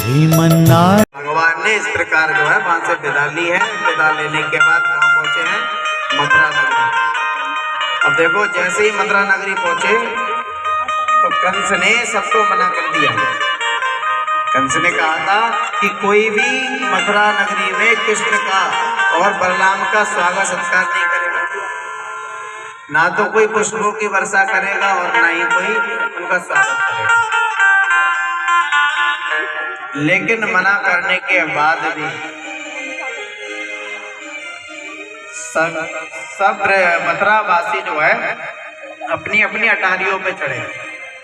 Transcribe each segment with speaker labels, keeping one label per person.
Speaker 1: श्रीमन्नारायण।
Speaker 2: भगवान ने इस प्रकार जो है वहां से विदा ली है। विदा लेने के बाद कहाँ पहुंचे हैं? मथुरा नगरी। अब देखो जैसे ही मथुरा नगरी पहुंचे तो कंस ने सबको मना कर दिया। कंस ने कहा था कि कोई भी मथुरा नगरी में कृष्ण का और बलराम का स्वागत सत्कार नहीं करेगा, ना तो कोई पुष्पों की वर्षा करेगा और ना ही कोई उनका स्वागत करेगा। लेकिन मना करने के बाद भी सब मथुरा वासी जो है अपनी अपनी अटारियों पे चढ़े।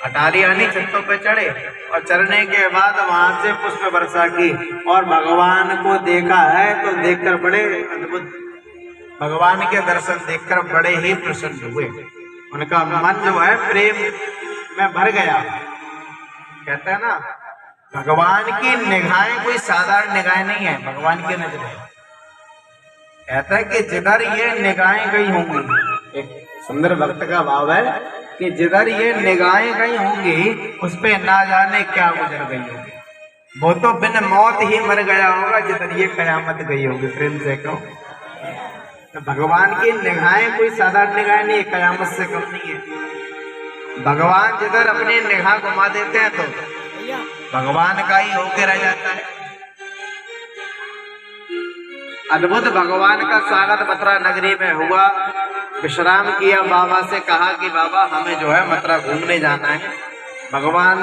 Speaker 2: अटारी यानी छतों पे चढ़े और चढ़ने के बाद वहां से पुष्प वर्षा की और भगवान को देखा है तो देखकर बड़े अद्भुत, भगवान के दर्शन देखकर बड़े ही प्रसन्न हुए। उनका मन जो है प्रेम में भर गया। कहते हैं ना, भगवान की निगाहें कोई साधारण निगाहें नहीं है। भगवान की नजरें, कहता है कि जिधर ये निगाहें गई होंगी, एक सुंदर भक्त का भाव है कि जिधर ये निगाहें गई होंगी उस पे ना जाने क्या गुजर गई होगी। वो तो बिन मौत ही मर गया होगा जिधर ये कयामत गई होगी। प्रेम से कहो तो भगवान की निगाहें कोई साधारण निगाहें नहीं है, कयामत से कम नहीं है। भगवान जिधर अपनी निगाह घुमा देते हैं तो भगवान का ही होके रह जाता है। अद्भुत भगवान का स्वागत मथुरा नगरी में हुआ। विश्राम किया, बाबा से कहा कि बाबा हमें जो है मथुरा घूमने जाना है। भगवान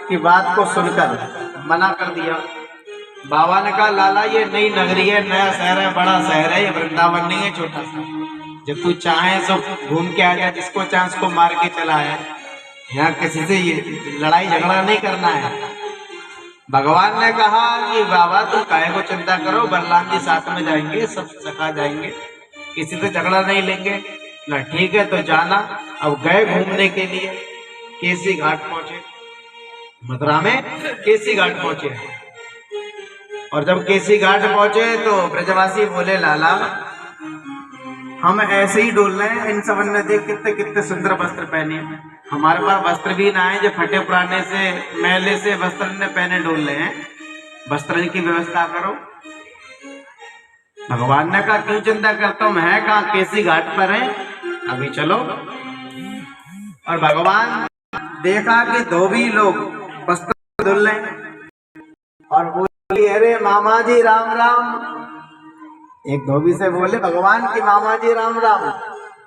Speaker 2: की बात को सुनकर मना कर दिया। बाबा ने कहा लाला ये नई नगरी है, नया शहर है, बड़ा शहर है, ये वृंदावन नहीं है छोटा सा। जब तू चाहे तो घूम के आ जा, जिसको चाहे उसको मार के चला है। यहाँ किसी से ये लड़ाई झगड़ा नहीं करना है। भगवान ने कहा कि बाबा तुम काहे को चिंता करो, बलराम जी साथ में जाएंगे, सब सखा जाएंगे, किसी से झगड़ा नहीं लेंगे ना। ठीक है तो जाना। अब गए घूमने के लिए, केसी घाट पहुंचे। मथुरा में केसी घाट पहुंचे और जब केसी घाट पहुंचे तो ब्रजवासी बोले लाला हम ऐसे ही डोल रहे हैं। इन सब ने देख कितने कितने सुंदर वस्त्र पहने, हमारे पास वस्त्र भी ना है, जो फटे पुराने से मैले से वस्त्र ने पहने डोल रहे हैं, वस्त्र की व्यवस्था करो। भगवान ने कहा क्यों चिंता करता हूं, मैं कहा केसी घाट पर है, अभी चलो। और भगवान देखा कि धोबी लोग वस्त्र धुल रहे और बोली अरे मामा जी राम राम। एक धोबी से बोले भगवान की मामा जी राम राम।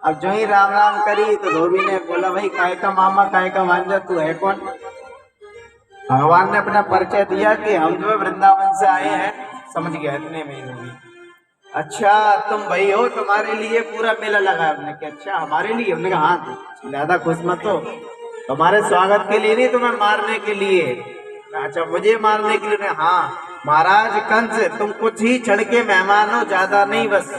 Speaker 2: अब जो ही राम राम करी तो धोबी ने बोला भाई काय का मामा काय का भांजा, तू है कौन? भगवान ने अपना परिचय दिया कि हम जो वृंदावन से आए हैं। समझ गया इतने में धोबी, अच्छा तुम भाई हो, तुम्हारे लिए पूरा मेला लगा। हमने कहा अच्छा हमारे लिए? हमने कहा हाँ, ज्यादा खुश मत हो, तुम्हारे स्वागत के लिए नहीं, तुम्हें मारने के लिए। अच्छा मुझे मारने के लिए? हाँ महाराज कंस तुम कुछ ही क्षण के मेहमान हो, ज्यादा नहीं बस।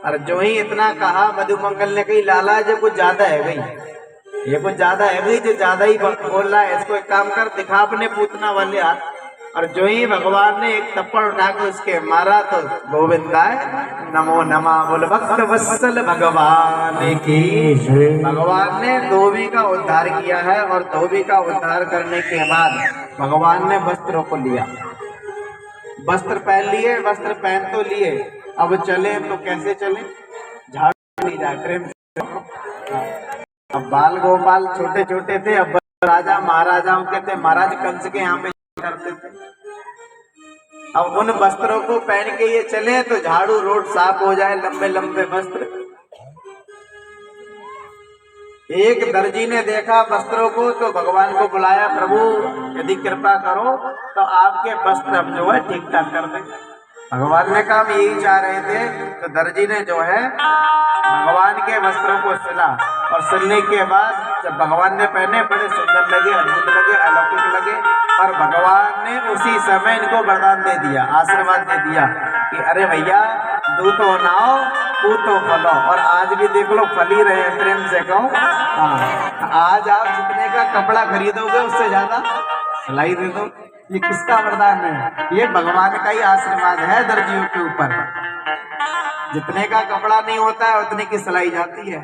Speaker 2: और जो ही इतना कहा मधुमंगल ने कही लाला जो कुछ ज्यादा है गई, ये कुछ ज्यादा है गई, जो ज्यादा ही बोल रहा है, इसको एक काम कर दिखा अपने पूतना वाले हाथ। और जो ही भगवान ने एक थप्पड़ उठा के उसके मारा तो गोविंदाय नमो नमः बोल भक्त वत्सल भगवान की। भगवान ने धोबी का उद्धार किया है और धोबी का उद्धार करने के बाद भगवान ने वस्त्रों को लिया, वस्त्र पहन लिए, वस्त्र पहन तो लिए, अब चले तो कैसे चले? झाड़ू नहीं जाए। प्रेम से अब बाल गोपाल छोटे छोटे थे, अब राजा महाराजाओं के थे, महाराज कंस के यहाँ पे करते थे। अब उन वस्त्रों को पहन के ये चले तो झाड़ू रोड साफ हो जाए, लंबे लंबे वस्त्र। एक दर्जी ने देखा वस्त्रों को तो भगवान को बुलाया, प्रभु यदि कृपा करो तो आपके वस्त्र हम जो है ठीक ठाक कर दें। भगवान ने कहा हम यही चाह रहे थे। तो दर्जी ने जो है भगवान के वस्त्रों को सिला और सिलने के बाद जब भगवान ने पहने बड़े सुंदर लगे, अद्भुत लगे, अलौकिक लगे। और भगवान ने उसी समय इनको वरदान दे दिया, आशीर्वाद दे दिया कि अरे भैया दूध तो नाओ तू तो फलो। और आज भी देख लो फल ही रहे। प्रेम से कहो हाँ, आज आप जितने का कपड़ा खरीदोगे उससे ज्यादा सिलाई दे दो। ये किसका वरदान है? ये भगवान का ही आशीर्वाद है दर्जियों के ऊपर। जितने का कपड़ा नहीं होता है उतने की सिलाई जाती है।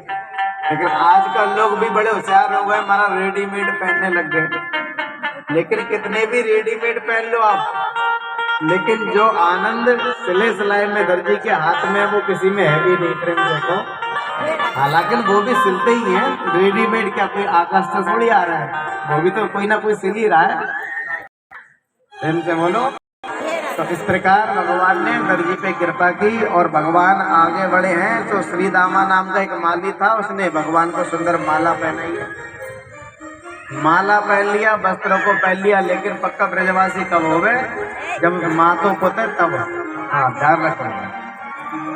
Speaker 2: लेकिन आजकल लोग भी बड़े होशियार हो गए, हमारा रेडीमेड पहनने लग गए। लेकिन कितने भी रेडीमेड पहन लो आप, लेकिन जो आनंद सिले सिलाई में दर्जी के हाथ में वो किसी में है भी नहीं प्रेम से को। हालांकि वो भी सिलते ही हैं, रेडीमेड क्या कोई आकाश से थोड़ी आ रहा है, वो भी तो कोई ना कोई सिल ही रहा है। प्रेम से बोलो। तो इस प्रकार भगवान ने दर्जी पे कृपा की और भगवान आगे बढ़े हैं। तो श्रीदामा नाम का एक माली था, उसने भगवान को सुंदर माला पहनाई है, माला पहन लिया, वस्त्रों को पहन लिया, लेकिन पक्का ब्रजवासी कब हो गए, जब मातों पोते तब। हाँ ध्यान रखना।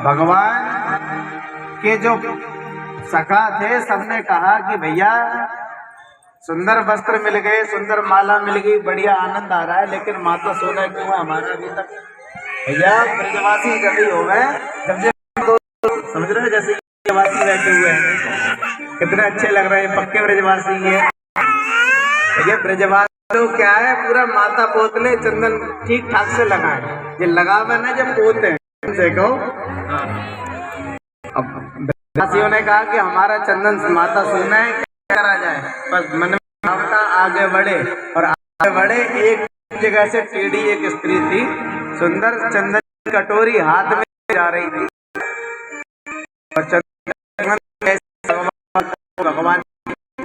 Speaker 2: भगवान के जो सखा थे सबने कहा कि भैया सुंदर वस्त्र मिल गए, सुंदर माला मिल गई, बढ़िया आनंद आ रहा है, लेकिन माता सोना क्यों है हमारा अभी तक। भैया ब्रजवासी जब हो गए, जब से समझ रहे हो, जैसे ब्रजवासी बैठे हुए हैं, कितने अच्छे लग रहे हैं, पक्के ब्रजवासी ये। ये ब्रजवासी तो क्या है, पूरा माता पोतले चंदन ठीक ठाक से लगाए, ये लगावे ना जब पोते देखो। अब ब्रजवासियों ने कहा कि हमारा चंदन माता सोना है, क्या करा जाए, बस मन में भावना आगे बढ़े। और आगे बढ़े, एक जगह से टेढ़ी एक स्त्री थी, सुंदर चंदन की कटोरी हाथ में जा रही थी, और चंदन भगवान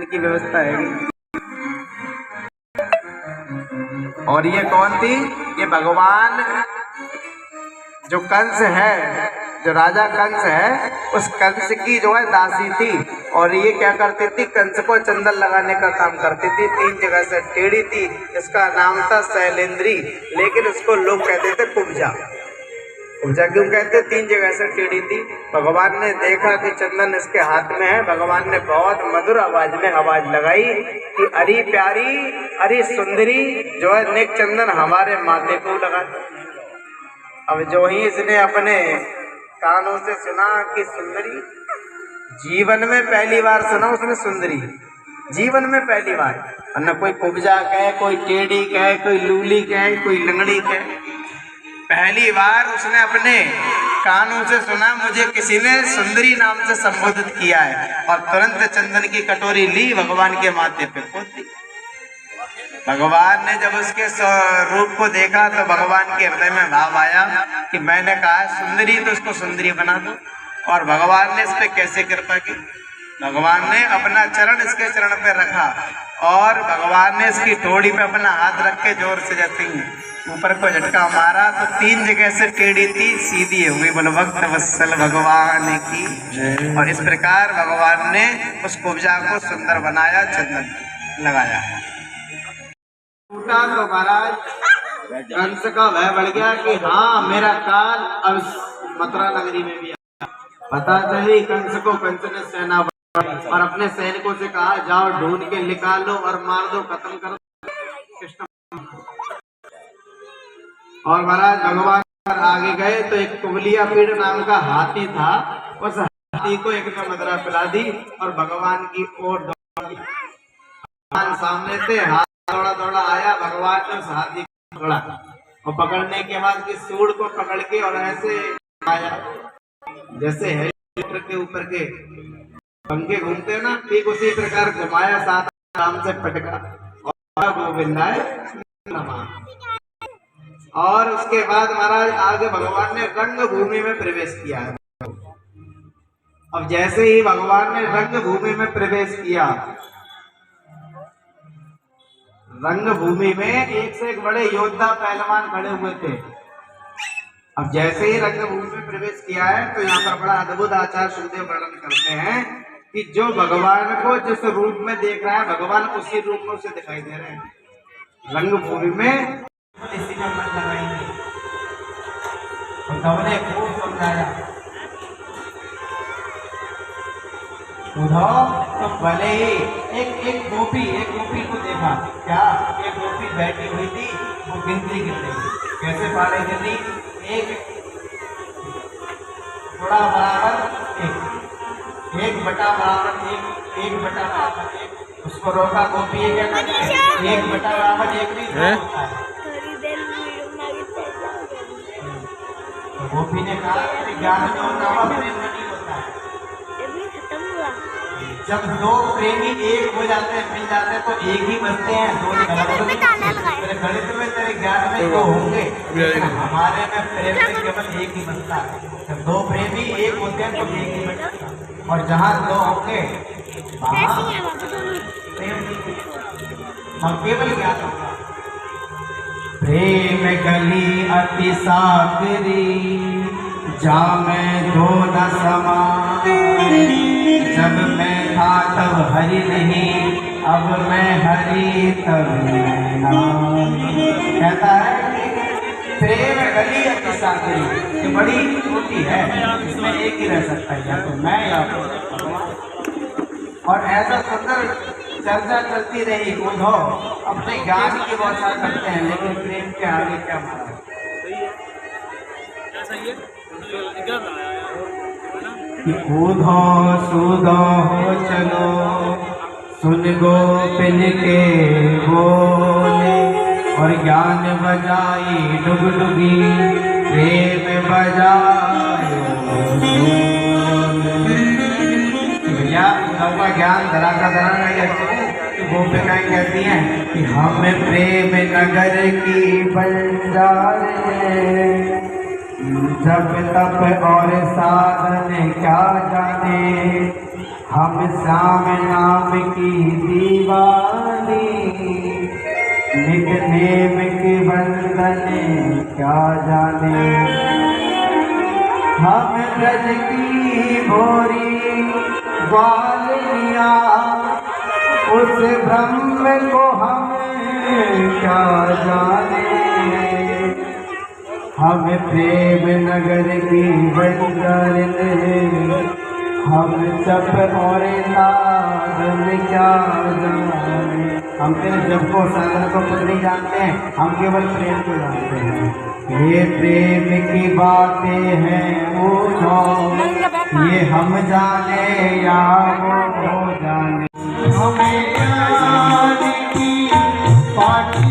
Speaker 2: की व्यवस्था है। और ये कौन थी, ये भगवान जो कंस है, जो राजा कंस है, उस कंस की जो है दासी थी। और ये क्या करती थी, कंस को चंदन लगाने का काम करती थी, 3 जगह से टेढ़ी थी। इसका नाम था शैलेंद्री, लेकिन उसको लोग कहते थे कुब्जा। कुब्जा क्यों कहते, 3 जगह से टेढ़ी थी। भगवान ने देखा कि चंदन इसके हाथ में है, भगवान ने बहुत मधुर आवाज में आवाज लगाई कि अरे प्यारी, अरे सुंदरी, जो है नेक चंदन हमारे माथे को लगा। अब जो ही इसने अपने कानों से सुना कि सुंदरी, जीवन में पहली बार सुना उसने सुंदरी, जीवन में पहली बार। और न कोई कुब्जा कहे, कोई टेढ़ी कहे, कोई लूली कहे, कोई लंगड़ी कहे, पहली बार उसने अपने कानों से सुना मुझे किसी ने सुंदरी नाम से संबोधित किया है। और तुरंत चंदन की कटोरी ली, भगवान के माथे पे पोत दी। भगवान ने जब उसके रूप को देखा तो भगवान के हृदय में भाव आया कि मैंने कहा सुंदरी तो उसको सुंदरी बना दो। और भगवान ने इस पे कैसे कृपा की, भगवान ने अपना चरण इसके चरण पे रखा और भगवान ने इसकी ठोड़ी पे अपना हाथ रख के जोर से जैसे ऊपर को झटका मारा तो 3 जगह से टेढ़ी थी सीधी हो गई। बोलो भक्त वत्सल भगवान की। और इस प्रकार भगवान ने उस कुब्जा को सुंदर बनाया, चंदन लगाया। टूटा तो महाराज कंस का भय बढ़ गया कि हाँ मेरा काल अब मथुरा नगरी में भी आया। पता चली कंस को, कंस ने सेना और अपने सैनिकों से कहा जाओ ढूंढ के निकालो और मार दो, खत्म कर दो कृष्ण। और महाराज भगवान आगे गए तो एक कुबलिया पीड़ नाम का हाथी था, उस हाथी को एक ने मदरा पिला दी और भगवान की ओर भगवान सामने से हाथ दौड़ा दौड़ा आया। भगवान ने उस हाथी को पकड़ा और पकड़ने के बाद की सूंड को पकड़ के और ऐसे आया जैसे हेलीकॉप्टर के ऊपर के पंखे घूमते हैं ना, ठीक उसी प्रकार घुमाया, साथ आराम से पटका और गोविंदाय नमः। और उसके बाद महाराज आगे भगवान ने रंग भूमि में प्रवेश किया है। अब जैसे ही भगवान ने रंग भूमि में प्रवेश किया, रंग भूमि में एक से एक बड़े योद्धा पहलवान खड़े हुए थे। अब जैसे ही रंग भूमि में प्रवेश किया है तो यहाँ पर बड़ा अद्भुत आचार्य सुखदेव वर्णन करते हैं कि जो भगवान को जिस रूप में देख रहा है, भगवान उसी रूप में उसे दिखाई दे रहे हैं। रंग भूमि में इसी में मन लगाएंगे तो हमने खूब समझाया, तो भले ही एक गोपी को देखा, क्या एक गोपी बैठी हुई थी, वो गिनती गिन रही। कैसे पाड़े गिनी, एक थोड़ा बराबर एक बटा बराबर एक बटा बराबर एक, उसको रोका गोपी ये क्या करती है, 1 बटा बराबर 1 भी होता है। तो गोपी ने कहा कि ज्ञान में होता हुआ प्रेम में नहीं होता है। जब दो प्रेमी एक हो जाते हैं, मिल जाते हैं, तो एक ही बनते हैं, दो तेरे गणित में, तेरे ज्ञान में दो होंगे, लेकिन हमारे में प्रेम में केवल एक ही बनता है। जब दो प्रेमी एक होते हैं तो एक ही बनता है, और जहाँ दो होंगे वहाँ प्रेम और केवल ज्ञान होगा। प्रेम गली अति सागरी, जामे दो न समान। जब मैं था तब हरि नहीं, अब मैं हरि तब मैं नाम। कहता है कि प्रेम गली अति सागरी, ये बड़ी छोटी है, इसमें एक ही रह सकता है, या तो मैं या भगवान। और ऐसा सुंदर चर्चा चलती रही, उद्धव अपने ज्ञान की वर्षा करते हैं, लेकिन प्रेम के आगे क्या मारा? कूदो सूदो हो चलो, सुन गोपिन के बोले, और ज्ञान बजाई डुगडुगी, प्रेम बजायो भैया। सबका ज्ञान धरा का धरा नहीं कहते, गोपिकाएं कहती हैं कि हम प्रेम नगर की बंजारे, जब तप और साधन क्या जाने, हम श्याम नाम की दीवानी, नित नेम के बंधन क्या जाने। हम ब्रज की भोरी ग्वालिया, उस ब्रह्म को हम क्या जाने। हम प्रेम नगर की बंजारे, हम जप और साधन क्या जाने। हम तेरे जप को साधन को कुछ नहीं जानते हैं, हम केवल प्रेम को जानते हैं। ये प्रेम की बातें हैं वो, ये हम जाने या वो जाने। हमें ज्ञान की पाठी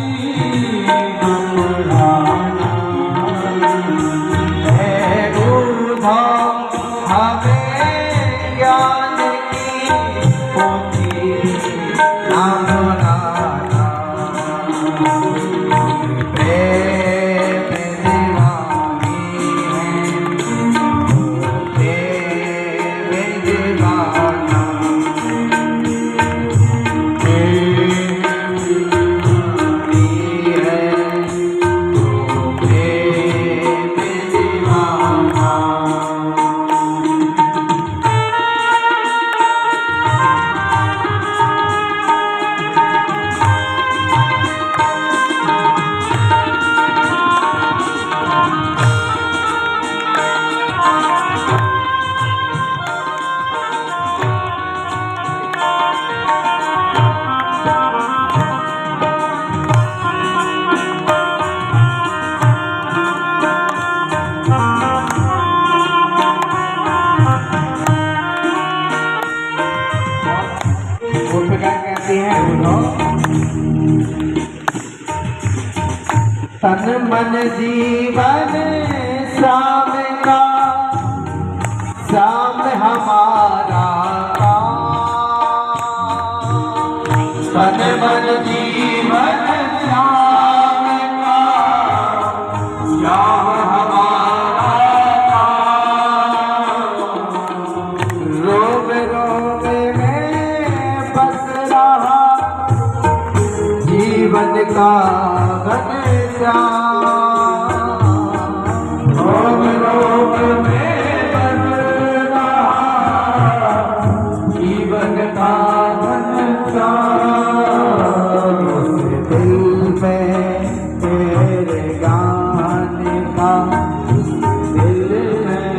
Speaker 2: तन मन जीवन श्याम का, श्याम हमारा तन मन जीवन श्याम का, श्याम हमारा रोग रोग में बस रहा जीवन का रोग रोग में बस रहा जीवन का दिल में तेरे ज्ञान का, दिल में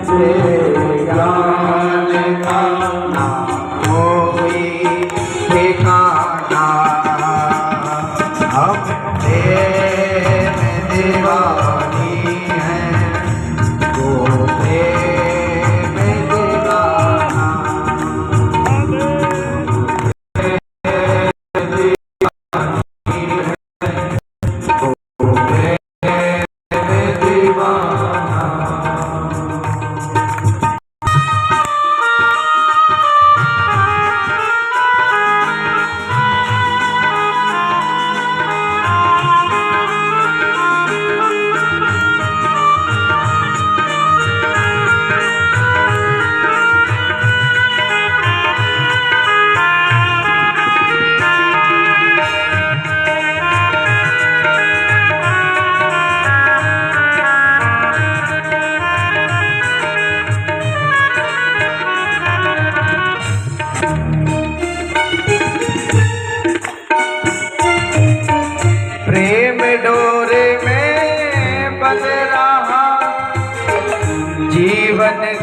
Speaker 2: तेरे ज्ञान का ना कोई ठिकाना। हम प्रेम दीवानी हैं, तो प्रेम दीवाना।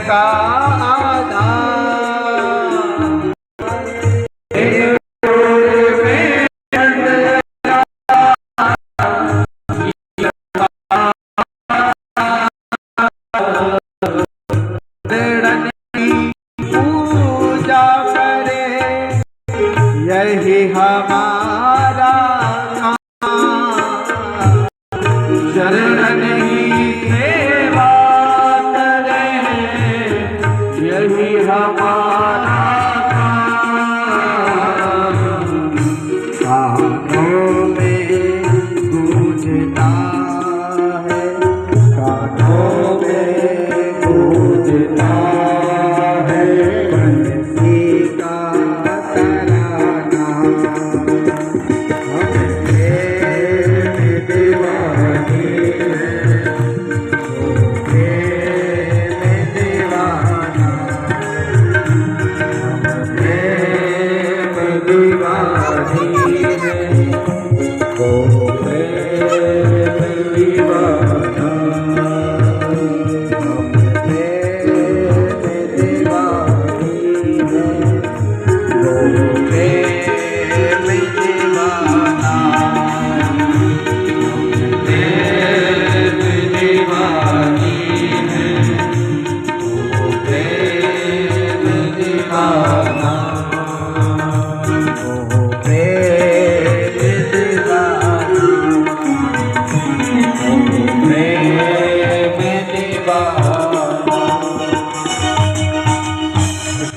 Speaker 2: का आधार। पूजा करे यही हमारा शरण ही सेवा करे यही हमारा कानों में गूंजता है, कानों में गूंजता है बंसी का तराना।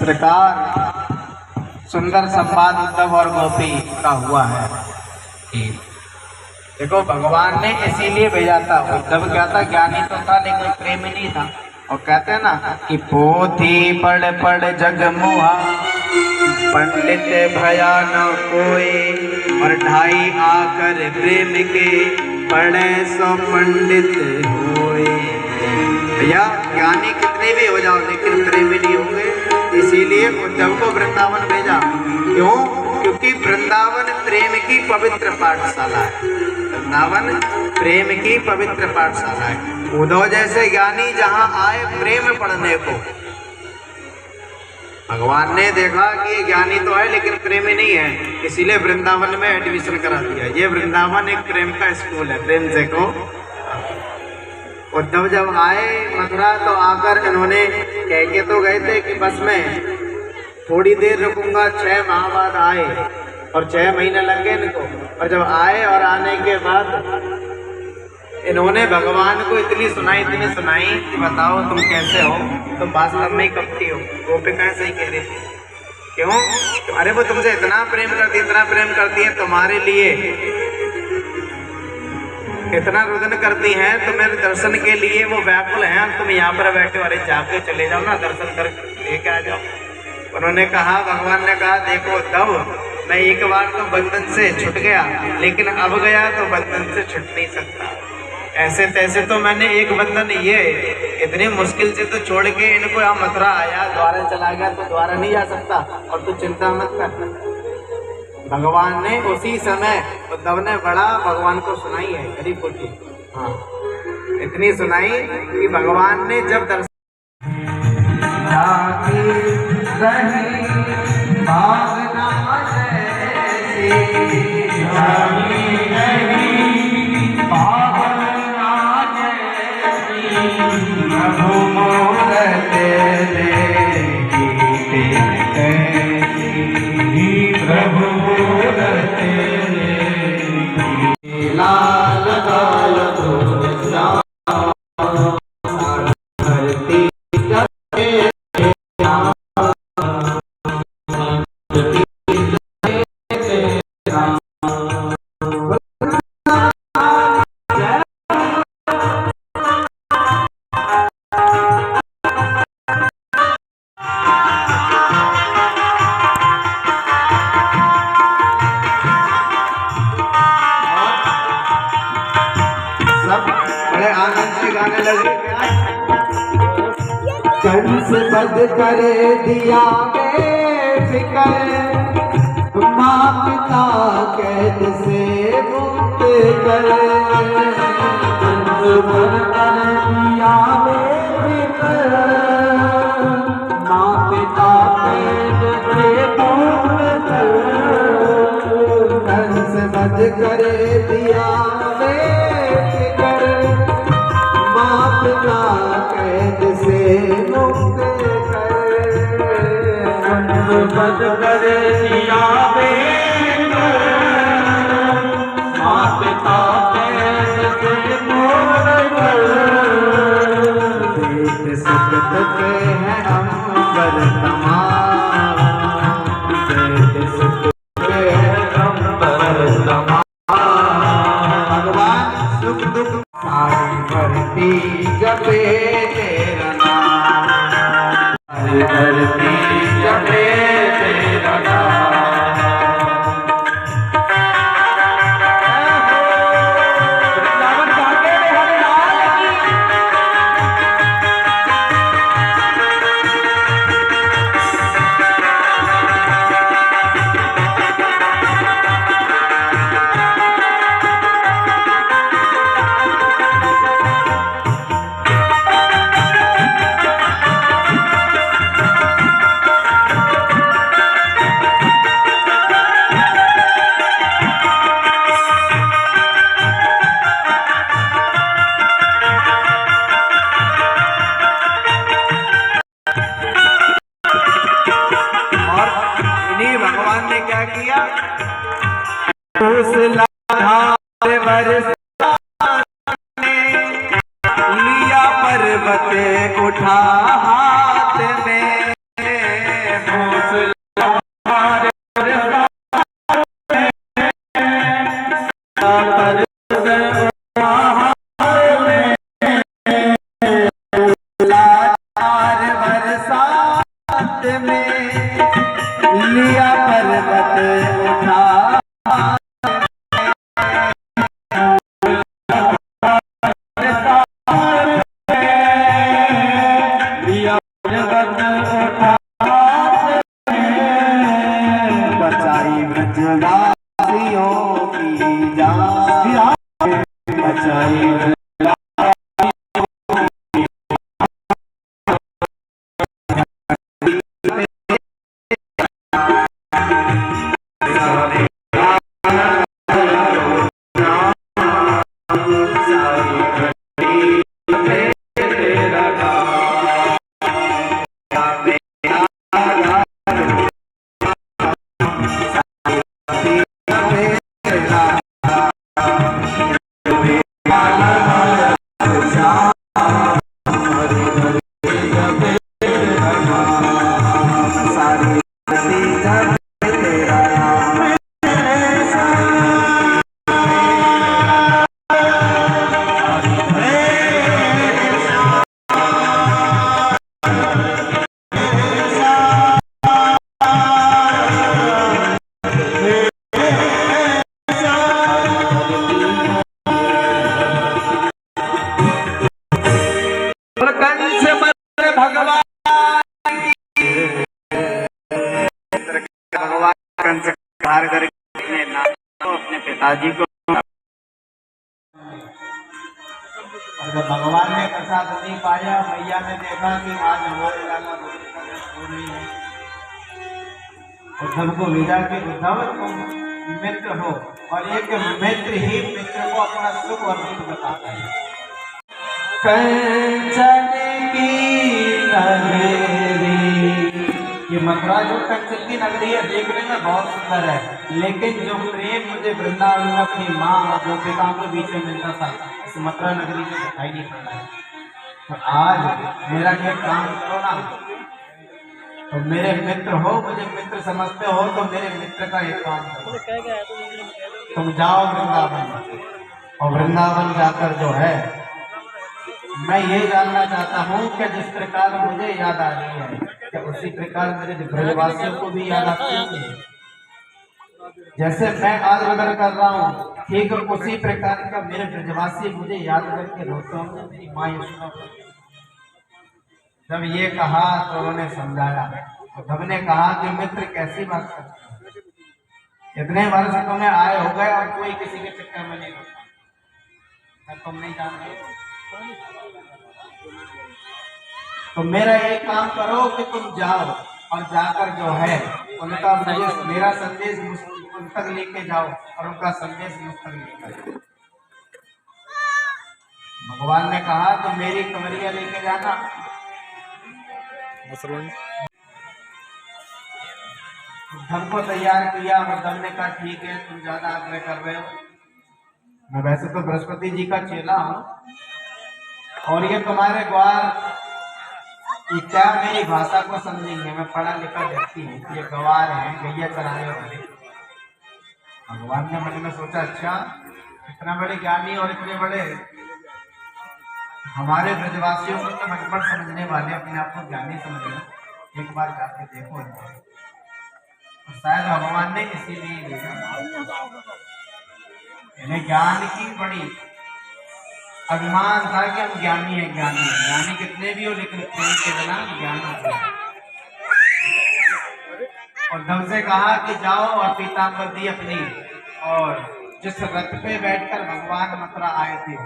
Speaker 2: प्रकार सुंदर संवाद उद्धव और गोपी का हुआ है कि देखो भगवान ने इसीलिए भेजा था। उद्धव क्या था, ज्ञानी तो था लेकिन प्रेमी नहीं था। और कहते हैं ना कि पोथी पढ़ पढ़ जग मोहा पंडित भया न कोई, और ढाई आकर प्रेम के पढ़े सो पंडित होए। भैया ज्ञानी कितने भी हो जाओ लेकिन प्रेमी नहीं होंगे। इसीलिए उद्धव को वृंदावन भेजा। क्यों? क्योंकि वृंदावन प्रेम की पवित्र पाठशाला है। वृंदावन प्रेम की पवित्र पाठशाला है। उद्धव जैसे ज्ञानी जहाँ आए प्रेम पढ़ने को, भगवान ने देखा कि ये ज्ञानी तो है लेकिन प्रेमी नहीं है, इसीलिए वृंदावन में एडमिशन करा दिया। ये वृंदावन एक प्रेम का स्कूल है। प्रेम से को उद्धव जब आए मथुरा तो आकर इन्होंने कह के तो गए थे कि बस मैं थोड़ी देर रुकूंगा। 6 माह बाद आए और 6 महीने लग गए इनको। और जब आए और आने के बाद इन्होंने भगवान को इतनी सुनाई कि बताओ तुम कैसे हो, तुम वास्तव में कपटी हो। गोपिकाएं सही कह रही थी। क्यों? अरे वो तुमसे इतना प्रेम करती है, तुम्हारे लिए इतना रुदन करती हैं, तुम्हें दर्शन के लिए वो व्याकुल हैं। तुम यहाँ पर बैठे हो, अरे जाके चले जाओ ना, दर्शन कर लेके आ जाओ। उन्होंने कहा, भगवान ने कहा देखो उद्धव, मैं एक बार तो बंधन से छूट गया लेकिन अब गया तो बंधन से छूट नहीं सकता। ऐसे तैसे तो मैंने एक बंधन ये इतनी मुश्किल से तो छोड़ के इनको यहाँ मथुरा आया, द्वारा चला गया तो द्वारा नहीं जा सकता। और तू चिंता मत कर। भगवान ने उसी समय उद्धव ने बड़ा भगवान को सुनाई है, गरीब को की। हाँ, इतनी सुनाई कि भगवान ने जब दर्शन कंस बद कर दिया बेफिकर, माँ पिता कैद से मुक्त कर। कंस बद कर दिया बेफिकर, पद करे दिया कर बाप का कैद से मुक्त कर पद करे दिया बाप का कैद से मुक्त कर देख सकते हैं हम कर तमाम देख सकते हैं हम पर तमाम भगवान सुख दुख सारी भरती जपे तेरा नाम सारी भरती जपे तेरा नाम वृंदावन भागे हरिलाल की भगवान ने क्या किया उस लिया पर्वत उठा हाथ में लिया पर्वत उठा लिया पर्वत उठा बचाई ब्रजवासियों की जान बचाई अपने पिताजी को और जब भगवान ने प्रसाद नहीं पाया मैया ने देखा कि आज हमारे लाला हो रही है उद्धव को भेजा कि उद्धव तुम मित्र हो और एक मित्र ही मित्र को अपना सुख और दुख बताता है। कंचन की नगरी ये मथुरा जो कंचन की नगरी है देखने में बहुत सुंदर है लेकिन जो प्रेम मुझे वृंदावन में अपनी माँ और गोपिकाओं के बीच में मिलता था इस मथुरा नगरी में दिखाई नहीं पड़ता है। तो आज मेरा ये काम करो ना तो मेरे मित्र हो मुझे मित्र समझते हो तो मेरे मित्र का एक काम करो तुम जाओ वृंदावन और वृंदावन जाकर जो है मैं ये जानना चाहता हूँ कि जिस प्रकार मुझे याद आ रही है क्या उसी प्रकार मेरे ब्रजवासियों को भी याद आती है। जैसे मैं आज बदल कर रहा हूँ ठीक उसी प्रकार का मेरे ब्रजवासी मुझे याद करके रोते होंगे मेरी माँ यशोदा। जब ये कहा तो उन्होंने समझाया तो तब ने कहा कि मित्र कैसी बात करते हो इतने वर्ष तुम्हें आए हो गए और कोई किसी के चक्कर में नहीं होता तुम नहीं जान रहे तो मेरा एक काम करो कि तुम जाओ और जाकर जो है उनका मुझे मेरा संदेश उन तक लेके जाओ और उनका संदेश मुझ तक लेकर जाओ। भगवान ने कहा तो मेरी कमरिया लेके जाना। उद्धव को तैयार किया। उद्धव ने कहा ठीक है, तुम ज्यादा आग्रह कर रहे हो, मैं वैसे तो बृहस्पति जी का चेला हूं और ये तुम्हारे ग्वार ये क्या मेरी भाषा को समझेंगे, मैं पढ़ा लिखा व्यक्ति हूँ, ये गवार हैं, गैया चराने वाले। भगवान ने मन में सोचा अच्छा इतना बड़े ज्ञानी और इतने बड़े हमारे ब्रजवासियों को तो मनपढ़ समझने वाले अपने आप को ज्ञानी समझ रहे, एक बार जाके देखो। तो शायद भगवान ने इसीलिए देखा, इन्हें ज्ञान की बड़ी अभिमान था कि हम ज्ञानी है, ज्ञानी है। ज्ञानी कितने भी हो लेकिन प्रेम के बिना ज्ञान नहीं। और उद्धव से कहा कि जाओ और पीताम्बर दी अपनी, और जिस रथ पे बैठकर भगवान मथुरा आए थे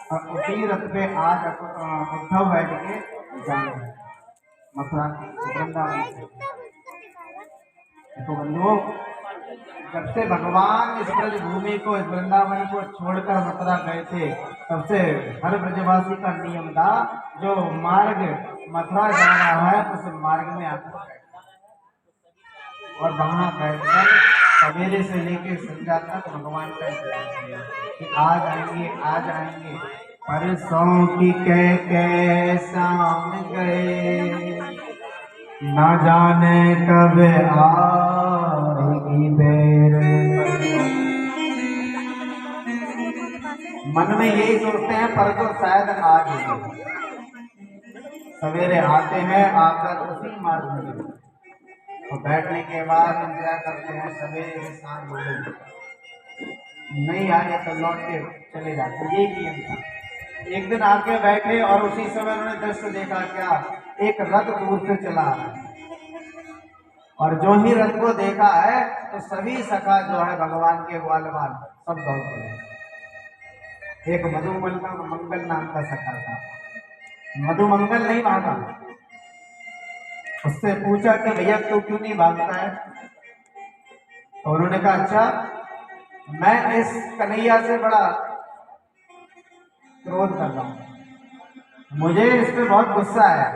Speaker 2: और उसी रथ पे आज उद्धव बैठ के जाए मथुरा वृंदावन। तो बंधुओं, जब से भगवान इस ब्रज भूमि को, इस वृंदावन को छोड़कर मथुरा गए थे, तब से हर ब्रजवासी का नियम था जो मार्ग मथुरा जा रहा है उस मार्ग में आकर और वहां बैठकर सवेरे से लेकर संध्या तक भगवान का इंतजार किया कि आज आएंगे, आज आएंगे। परसों की कह शाम गए, न जाने कब आएगी बेर। मन में यही सोचते हैं परसों शायद आज होगी। सवेरे आते हैं, आकर उसी मार्ग में और बैठने के बाद इंतजार करते हैं सवेरे से शाम हो गई, नहीं आए तो लौट के चले जाते। यही नियम था। एक दिन आके बैठे और उसी समय उन्होंने दृश्य देखा, क्या एक रथ दूर से चला आ रहा है और जो ही रथ को देखा है तो सभी सखा जो है भगवान के ग्वाल बाल सब दौड़ गए। एक मधुमंगल नाम का सखा था, मधुमंगल नहीं भागा। उससे पूछा कि भैया तू क्यों नहीं भागता है? और उन्होंने कहा अच्छा मैं इस कन्हैया से बड़ा क्रोध कर रहा हूं, मुझे इस पे बहुत गुस्सा है।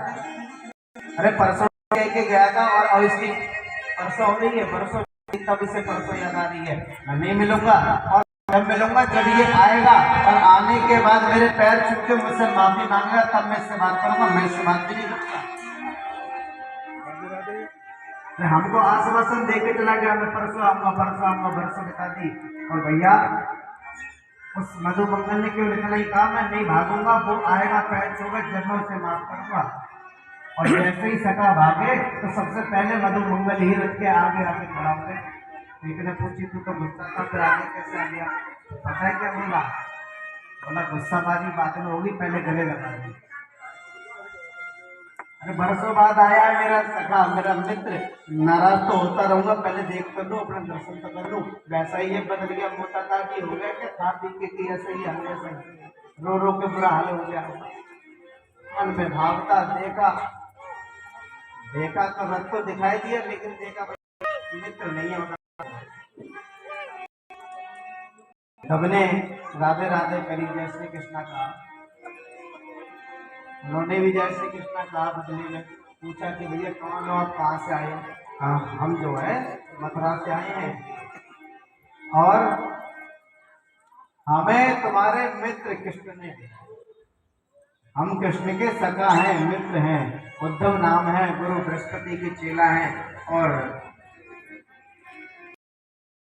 Speaker 2: अरे परसों कह के गया था और इसकी परसों हो रही है, परसों तब इसे परसों याद आ रही है। मैं नहीं मिलूंगा और जब मिलूंगा जब ये आएगा और आने के बाद मेरे पैर छू के मुझसे माफी मांगेगा तब मैं इससे बात करूंगा, मैं इससे बात नहीं करूंगा। हमको आश्वासन देके चला गया, मैं परसों आऊंगा, परसों आऊंगा, परसों बता दी। और भैया उस मधुमंगल ने क्यों इतना ही कहा, मैं नहीं भागूंगा, वो आएगा पैर छूगा जब मैं उसे माफ करूंगा। और जैसे ही सका भागे तो सबसे पहले मधुमंगल ही रथ के आगे आके खड़ा हो गए। एक ने पूछी तू तो गुस्सा था, फिर आगे कैसे आ गया? पता है क्या बोला? बोला गुस्साबाजी बाद में होगी, पहले गले लगा दी। अरे बरसों बाद आया है मेरा सखा, मेरा मित्र, नाराज तो होता रहूंगा, पहले देख कर लो, अपना दर्शन तो कर लो। वैसा ही ये बदल गया, मोटा ताकि हो गया क्या? खा पी के ऐसे ही हमेशा रो रो के बुरा हाल हो गया। मन में भावता देखा तो रथ तो दिखाई दिया, लेकिन देखा मित्र नहीं होता। सबने राधे राधे करी, जय श्री कृष्णा कहा। उन्होंने भी जय श्री कृष्णा कहा। बदले में पूछा कि भैया कौन हो आप, कहाँ से आए? हम जो है मथुरा से आए हैं और हमें तुम्हारे मित्र कृष्ण ने, हम कृष्ण के सखा हैं, मित्र हैं, उद्धव नाम है, गुरु बृहस्पति के चेला हैं और